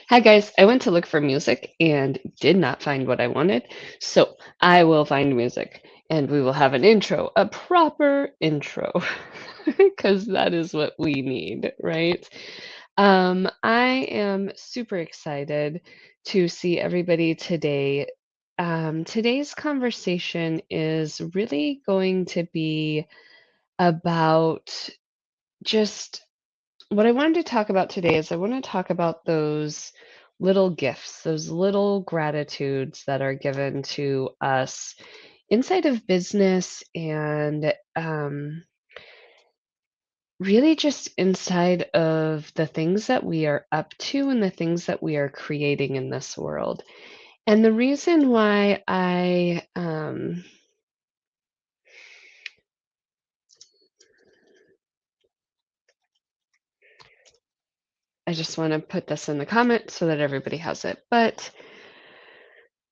Hi guys, I went to look for music and did not find what I wanted, so I will find music and we will have an intro, a proper intro, because that is what we need, right? I am super excited to see everybody today. Today's conversation is really going to be about just what I wanted to talk about today is I want to talk about those little gifts, those little gratitudes that are given to us inside of business and really just inside of the things that we are up to and the things that we are creating in this world. And the reason why I just want to put this in the comments so that everybody has it. But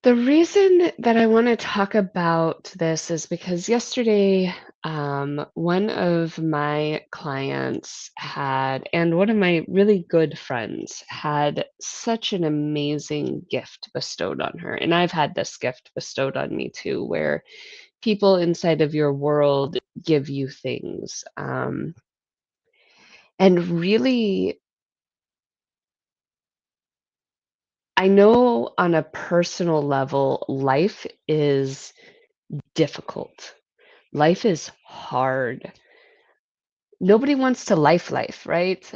the reason that I want to talk about this is because yesterday, one of my clients had, and one of my really good friends had such an amazing gift bestowed on her. And I've had this gift bestowed on me too, where people inside of your world give you things. And really, I know on a personal level, life is difficult. Life is hard. Nobody wants to life, right?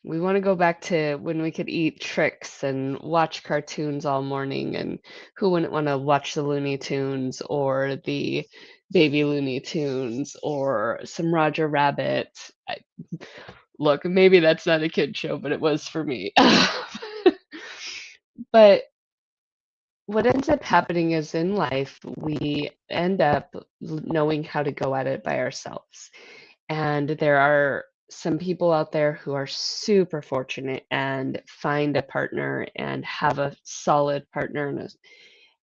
We want to go back to when we could eat tricks and watch cartoons all morning, and who wouldn't want to watch the Looney Tunes or the Baby Looney Tunes or some Roger Rabbit? Look, maybe that's not a kid show, but it was for me. But what ends up happening is in life, we end up knowing how to go at it by ourselves. And there are some people out there who are super fortunate and find a partner and have a solid partner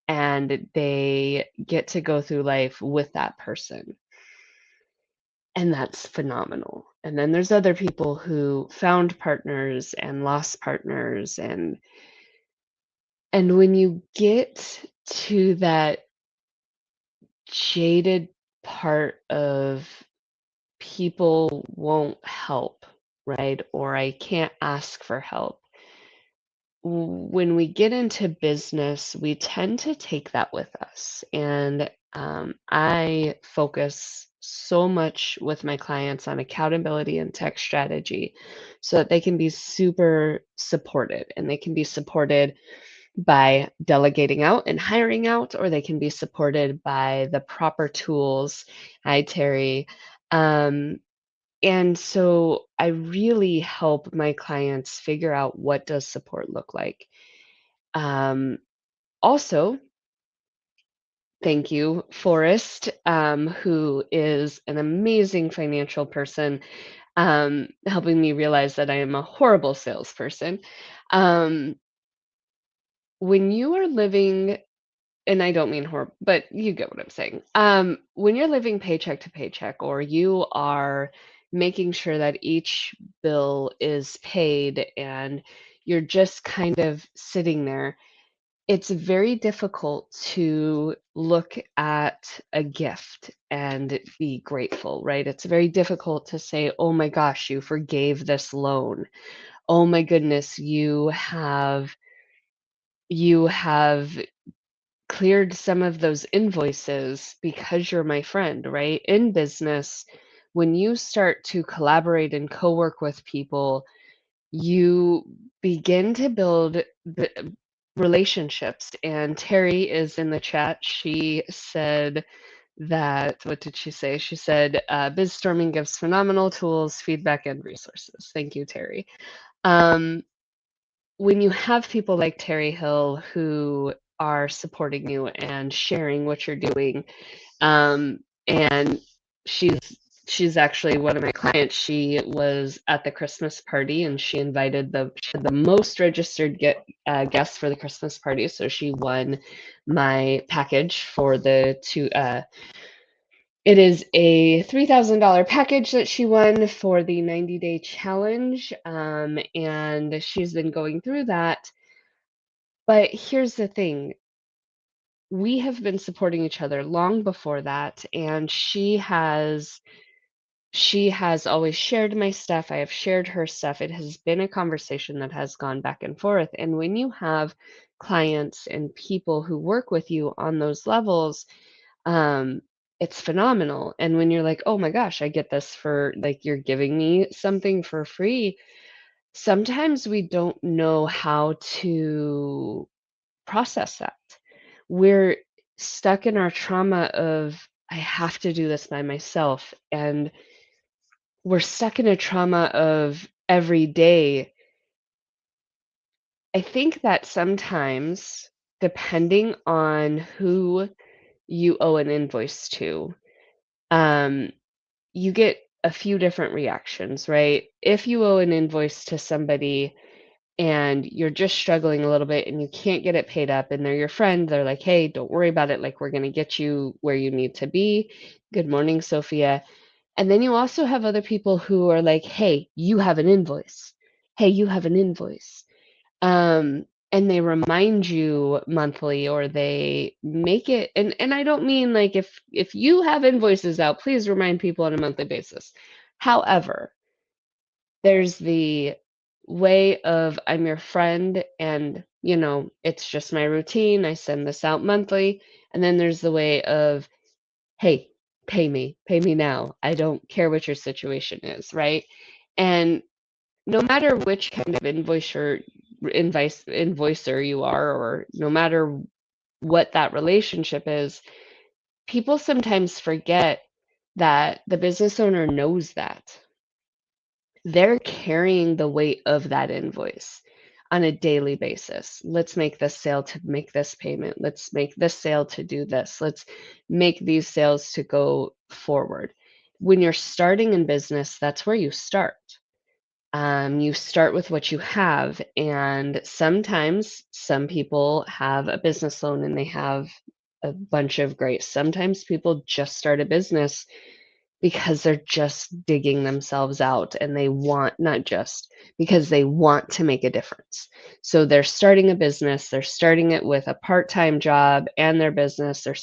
and they get to go through life with that person. And that's phenomenal. And then there's other people who found partners and lost partners and when you get to that jaded part of people won't help, right? Or I can't ask for help. When we get into business, we tend to take that with us. And I focus so much with my clients on accountability and tech strategy so that they can be super supported and they can be supported by delegating out and hiring out, or they can be supported by the proper tools. Hi, Terry. Um, and so I really help my clients figure out what does support look like. Um, Also, thank you, Forrest, who is an amazing financial person, helping me realize that I am a horrible salesperson. Um, when you are living and I don't mean horrible, but you get what I'm saying. When you're living paycheck to paycheck, or you are making sure that each bill is paid and you're just kind of sitting there, it's very difficult to look at a gift and be grateful, right? It's very difficult to say, oh my gosh, you forgave this loan. Oh my goodness, you have cleared some of those invoices because you're my friend, right? In business, when you start to collaborate and co-work with people, you begin to build relationships. And Terry is in the chat. She said that, what did she say? She said, BizStorming gives phenomenal tools, feedback, and resources. Thank you, Terry. Um, when you have people like Terry Hill who are supporting you and sharing what you're doing, and she's She's actually one of my clients. She was at the Christmas party and she invited she had the most registered guests for the Christmas party. So she won my package for the two. It is a $3,000 package that she won for the 90-day challenge. And she's been going through that. But here's the thing, we have been supporting each other long before that. And she has always shared my stuff. I have shared her stuff. It has been a conversation that has gone back and forth. And when you have clients and people who work with you on those levels, um, it's phenomenal. And when you're like, oh my gosh, I get this for like, you're giving me something for free. Sometimes we don't know how to process that. We're stuck in our trauma of, I have to do this by myself. And we're stuck in a trauma of every day. I think that sometimes, depending on who you owe an invoice to, um, you get a few different reactions, right? If you owe an invoice to somebody and you're just struggling a little bit and you can't get it paid up and they're your friend, they're like, hey, don't worry about it. Like, we're going to get you where you need to be. Good morning, Sophia. And then you also have other people who are like, "Hey, you have an invoice. Hey, you have an invoice." And they remind you monthly or they make it, and I don't mean like if you have invoices out, please remind people on a monthly basis. However, there's the way of I'm your friend and, it's just my routine. I send this out monthly. And then there's the way of, hey, pay me now. I don't care what your situation is, right? And no matter which kind of invoicer you are, or no matter what that relationship is, people sometimes forget that the business owner knows that. They're carrying the weight of that invoice on a daily basis. Let's make this sale to make this payment. Let's make this sale to do this. Let's make these sales to go forward. When you're starting in business, that's where you start. You start with what you have, and sometimes some people have a business loan and they have a bunch of grace. Sometimes people just start a business because they're just digging themselves out and they want, not just because they want to make a difference. So they're starting a business, they're starting it with a part-time job and their business. They're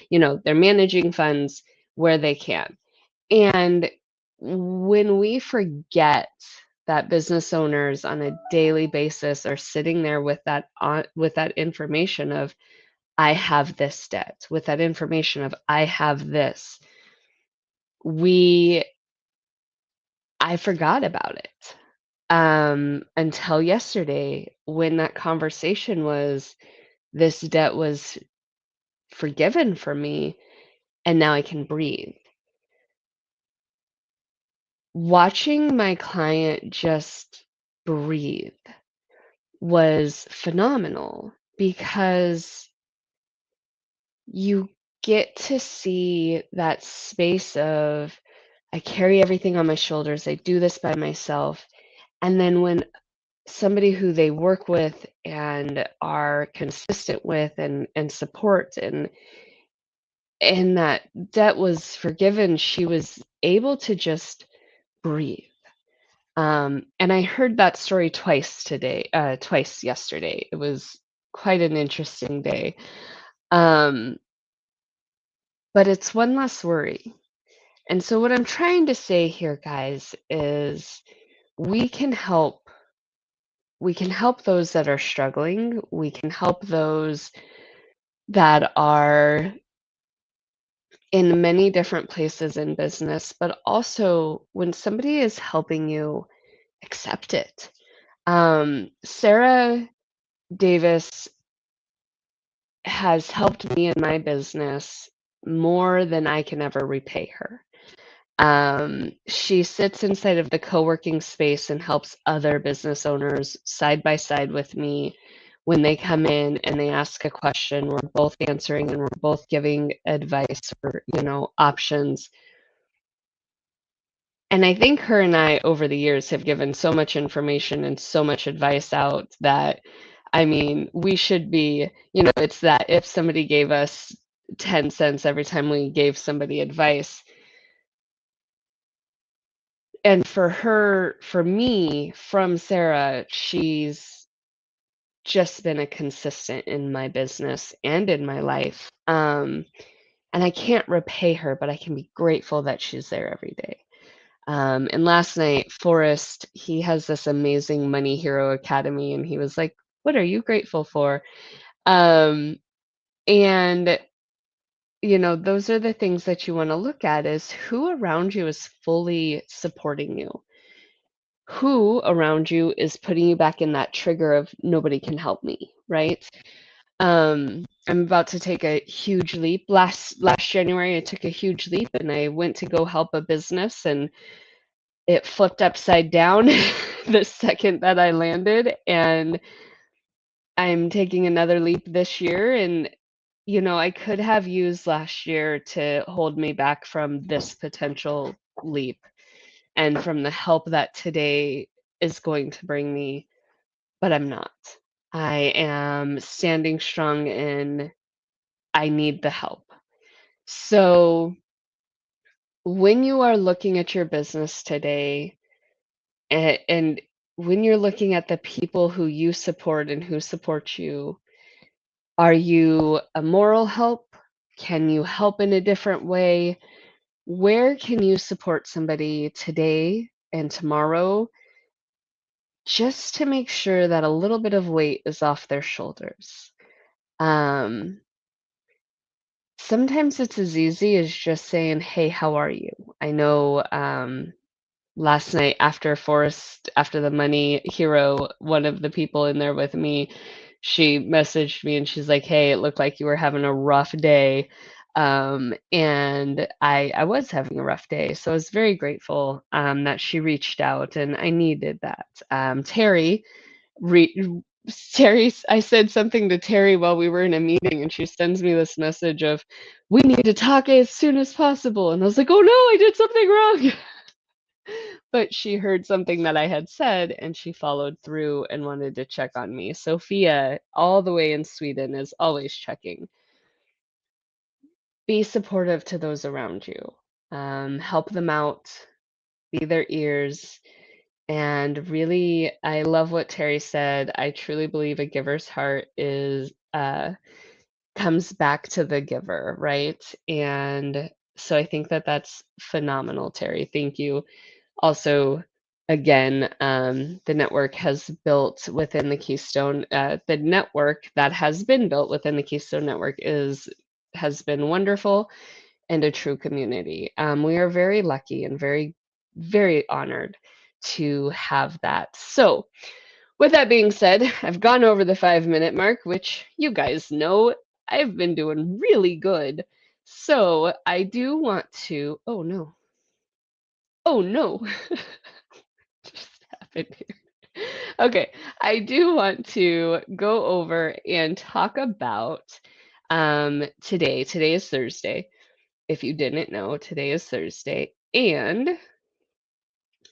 managing funds where they can. And when we forget that business owners on a daily basis are sitting there with that information of I have this debt, with that information of I have this, we I forgot about it, until yesterday when that conversation was, this debt was forgiven for me, and now I can breathe. Watching my client just breathe was phenomenal because you get to see that space of, I carry everything on my shoulders, I do this by myself, and then when somebody who they work with and are consistent with and support and that debt was forgiven, she was able to just breathe. And I heard that story twice yesterday. It was quite an interesting day. Um, but it's one less worry. And so what I'm trying to say here, guys, is we can help we can help those that are struggling. We can help those that are in many different places in business, but also when somebody is helping you, accept it. Sarah Davis has helped me in my business more than I can ever repay her. She sits inside of the co-working space and helps other business owners side by side with me when they come in and they ask a question. We're both answering and we're both giving advice or, options. And I think her and I over the years have given so much information and so much advice out that, I mean, we should be, it's that if somebody gave us 10 cents every time we gave somebody advice. And for me, from Sarah, she's just been a consistent in my business and in my life. And I can't repay her, but I can be grateful that she's there every day. And last night, Forrest, he has this amazing Money Hero Academy, and he was like, "What are you grateful for?" Um, and those are the things that you want to look at is who around you is fully supporting you. Who around you is putting you back in that trigger of nobody can help me, right? I'm about to take a huge leap. Last January, I took a huge leap and I went to go help a business and it flipped upside down the second that I landed. And I'm taking another leap this year. And, I could have used last year to hold me back from this potential leap and from the help that today is going to bring me, but I'm not. I am standing strong and I need the help. So, when you are looking at your business today and when you're looking at the people who you support and who support you, are you a moral help? Can you help in a different way? Where can you support somebody today and tomorrow just to make sure that a little bit of weight is off their shoulders? Um, Sometimes it's as easy as just saying, "Hey, how are you?" I know last night after the Money Hero, one of the people in there with me, she messaged me and she's like, "Hey, it looked like you were having a rough day." And I was having a rough day. So I was very grateful that she reached out and I needed that. Re- I said something to Terry while we were in a meeting, and she sends me this message of, "We need to talk as soon as possible." And I was like, "Oh no, I did something wrong." But she heard something that I had said, and she followed through and wanted to check on me. Sophia, all the way in Sweden, is always checking. Be supportive to those around you. Help them out. Be their ears. And really, I love what Terry said. I truly believe a giver's heart is comes back to the giver, right? And so I think that that's phenomenal, Terry. Thank you. Also, again, the network has built within the Keystone. The network that has been built within the Keystone Network has been wonderful and a true community. We are very lucky and very, very honored to have that. So, with that being said, I've gone over the 5 minute mark, which you guys know I've been doing really good. So, I do want to. Oh no. Oh no. Just happened here. Okay, I do want to go over and talk about today. Today is Thursday. If you didn't know, today is Thursday. And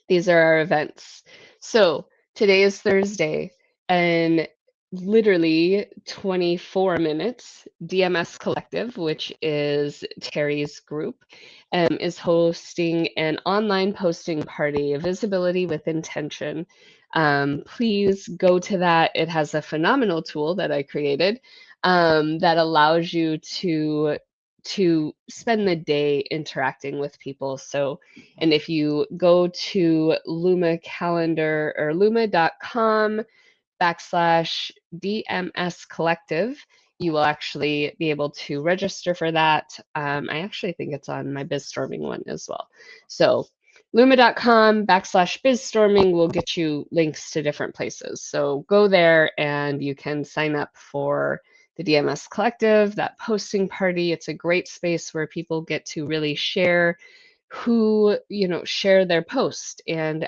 these are our events. So today is Thursday, and literally 24 minutes, DMS Collective, which is Terry's group, is hosting an online posting party, Visibility with Intention. Please go to that. It has a phenomenal tool that I created that allows you to spend the day interacting with people. So and if you go to Luma calendar or luma.com/DMS collective, you will actually be able to register for that. I actually think it's on my BizStorming one as well. So luma.com/BizStorming will get you links to different places. So go there and you can sign up for the DMS Collective, that posting party. It's a great space where people get to really share share their post. And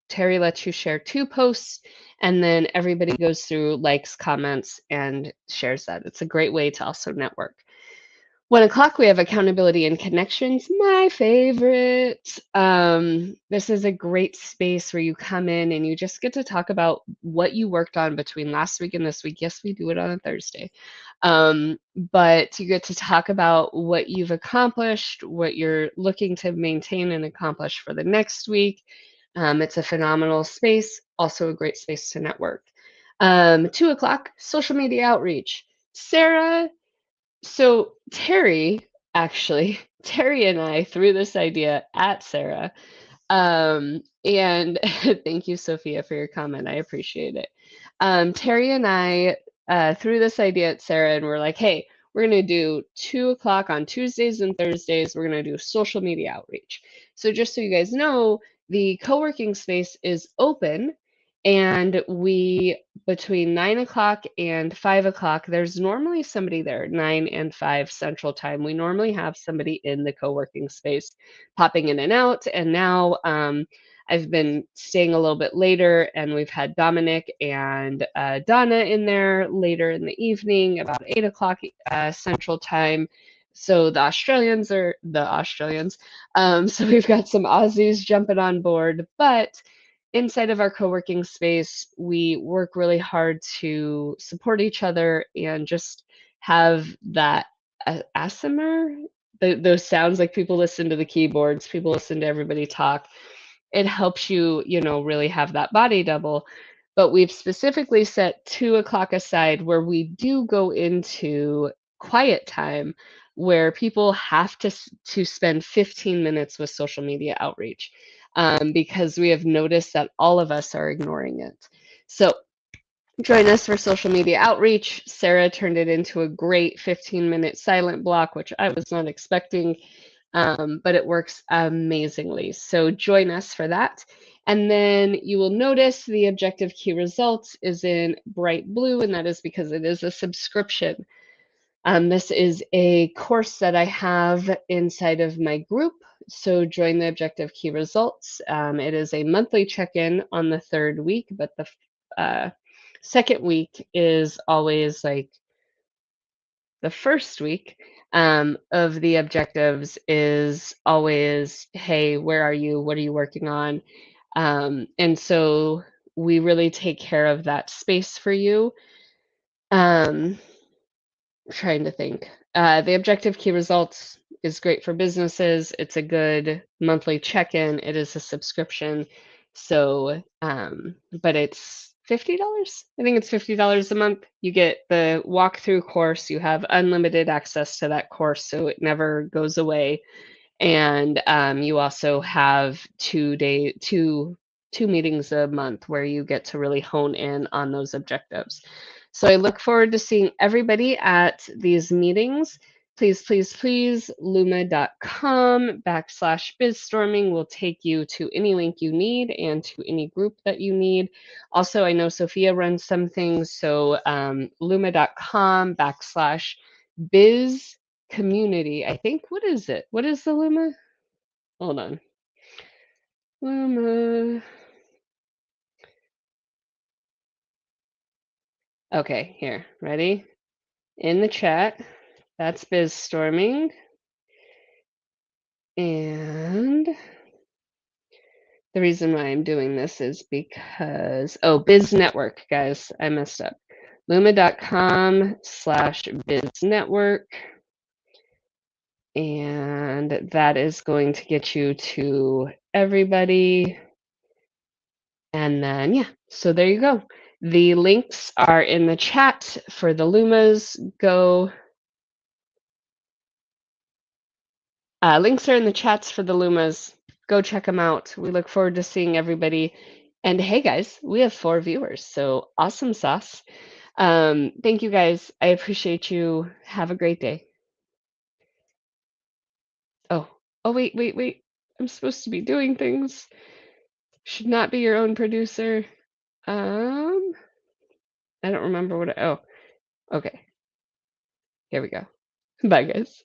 Terry lets you share 2 posts, and then everybody goes through, likes, comments, and shares that. It's a great way to also network. 1 o'clock, we have accountability and connections, my favorite. This is a great space where you come in and you just get to talk about what you worked on between last week and this week. Yes, we do it on a Thursday. But you get to talk about what you've accomplished, what you're looking to maintain and accomplish for the next week. It's a phenomenal space, also a great space to network. 2 o'clock, social media outreach. Sarah, so Terry, actually, Terry and I threw this idea at Sarah. And thank you, Sophia, for your comment. I appreciate it. Terry and I threw this idea at Sarah, and we're like, hey, we're going to do 2 o'clock on Tuesdays and Thursdays. We're going to do social media outreach. So, just so you guys know, the co working space is open. And we, between 9 o'clock and 5 o'clock, there's normally somebody there, 9 and 5 Central Time. We normally have somebody in the co working space popping in and out. And now I've been staying a little bit later, and we've had Dominic and Donna in there later in the evening, about 8 o'clock Central Time. So the Australians are the Australians. So we've got some Aussies jumping on board, but inside of our co-working space, we work really hard to support each other and just have that ASMR, those sounds, like people listen to the keyboards, people listen to everybody talk. It helps you, really have that body double. But we've specifically set 2 o'clock aside where we do go into quiet time, where people have to spend 15 minutes with social media outreach, because we have noticed that all of us are ignoring it. So join us for social media outreach. Sarah turned it into a great 15-minute silent block, which I was not expecting, but it works amazingly. So join us for that. And then you will notice the objective key results is in bright blue, and that is because it is a subscription. This is a course that I have inside of my group. So join the objective key results. It is a monthly check-in on the 3rd week, but the second week is always like the first week of the objectives is always, hey, where are you? What are you working on? And so we really take care of that space for you. Trying to think. The objective key results is great for businesses. It's a good monthly check-in. It is a subscription. So, but it's $50. I think it's $50 a month. You get the walkthrough course. You have unlimited access to that course, so it never goes away. And you also have two meetings a month where you get to really hone in on those objectives. So I look forward to seeing everybody at these meetings. Please, please, please, luma.com/bizstorming will take you to any link you need and to any group that you need. Also, I know Sophia runs some things, so luma.com/biz community. I think, what is it? What is the Luma? Hold on. Luma. Okay, here. Ready? In the chat. That's BizStorming. And the reason why I'm doing this is because, oh, Biz Network, guys. I messed up. Luma.com/Biz Network. And that is going to get you to everybody. And then, yeah, so there you go. The links are in the chat for the Lumas. Links are in the chats for the Lumas. Go check them out. We look forward to seeing everybody. And hey, guys, we have 4 viewers, so awesome sauce. Thank you, guys. I appreciate you. Have a great day. Oh, wait. I'm supposed to be doing things. Should not be your own producer. I don't remember what. Oh, okay. Here we go. Bye, guys.